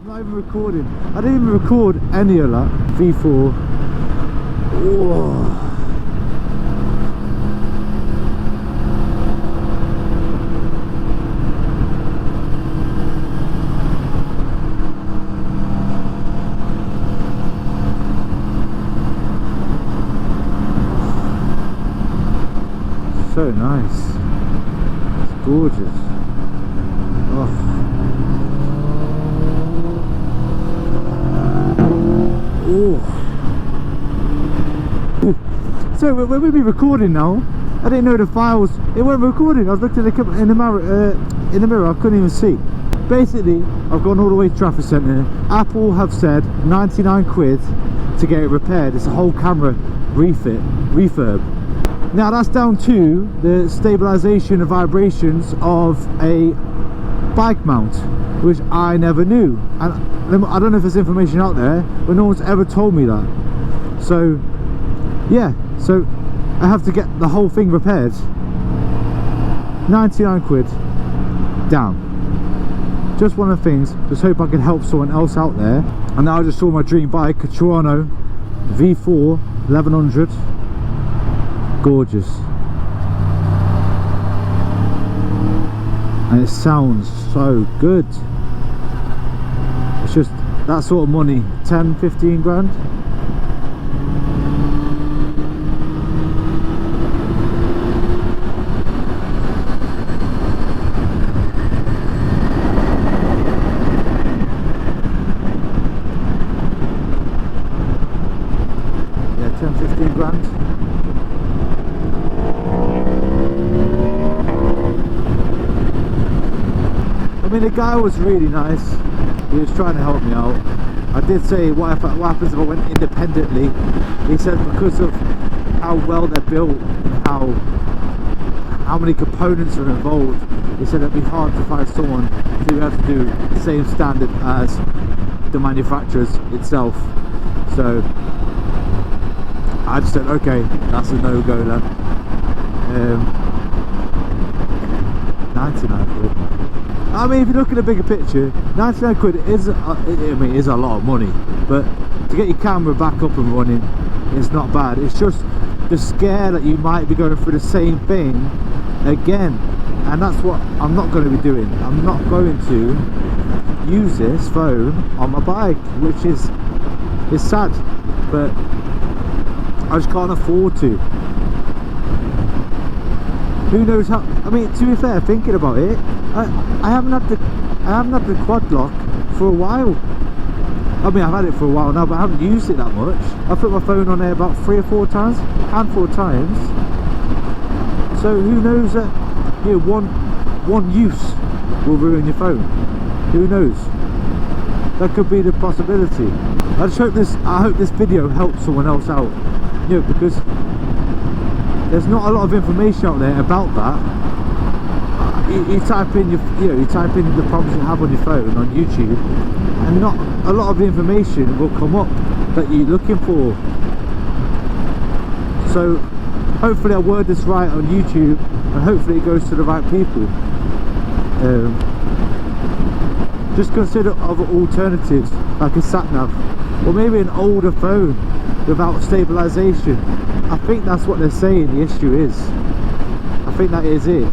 I'm not even recording. I didn't even record any of that. V4. Whoa. So nice. It's gorgeous. Oh. So when we be recording now, I didn't know the files. It weren't recording. I was looking at the in the mirror. I couldn't even see. Basically, I've gone all the way to Trafford Centre. Apple have said 99 quid to get it repaired. It's a whole camera refurb. Now that's down to the stabilisation and vibrations of a bike mount, which I never knew. And I don't know if there's information out there, but no one's ever told me that. So yeah, so I have to get the whole thing repaired. 99 quid. Damn. Just one of the things. Just hope I can help someone else out there. And now I just saw my dream bike, a Tuono V4 1100. Gorgeous. And it sounds so good. It's just that sort of money, 10-15 grand. Yeah, 10-15 grand. I mean, the guy was really nice. He was trying to help me out. I did say, what happens if I went independently? He said because of how well they're built and how many components are involved, he said it'd be hard to find someone to be able to do the same standard as the manufacturers itself. So I just said, okay, that's a no-go then. 99 quid. I mean, if you look at the bigger picture, 99 quid is, is a lot of money, but to get your camera back up and running, it's not bad. It's just the scare that you might be going through the same thing again, and that's what I'm not going to be doing. I'm not going to use this phone on my bike, which is sad, but I just can't afford to. Who knows how? I mean, to be fair, thinking about it, I haven't had the quad lock for a while. I mean, I've had it for a while now, but I haven't used it that much. I put my phone on there about 3 or 4 times, handful of times. So who knows that, you know, one use will ruin your phone. Who knows? That could be the possibility. I hope this video helps someone else out. You know, because there's not a lot of information out there about that. You type in you type in the problems you have on your phone on YouTube, and not a lot of the information will come up that you're looking for. So hopefully I word this right on YouTube, and hopefully it goes to the right people. Just consider other alternatives like a sat-nav, or maybe an older phone without stabilization. I think that's what they're saying the issue is. I think that is it.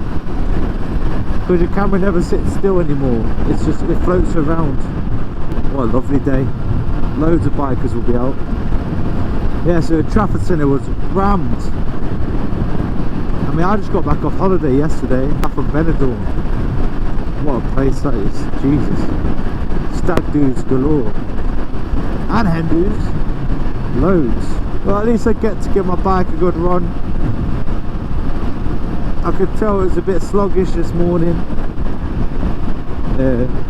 Because your camera never sits still anymore. It's just, it floats around. What a lovely day. Loads of bikers will be out. Yeah, so Trafford Centre was rammed. I mean, I just got back off holiday yesterday. Back from Benidorm. What a place that is. Jesus. Stag dudes galore. And hen dudes. Loads. Well, at least I get to give my bike a good run. I could tell it was a bit sluggish this morning.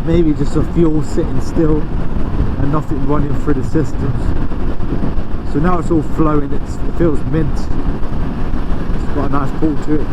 Maybe just a fuel sitting still and nothing running through the systems. So now it's all flowing. It feels mint. It's got a nice pull to it.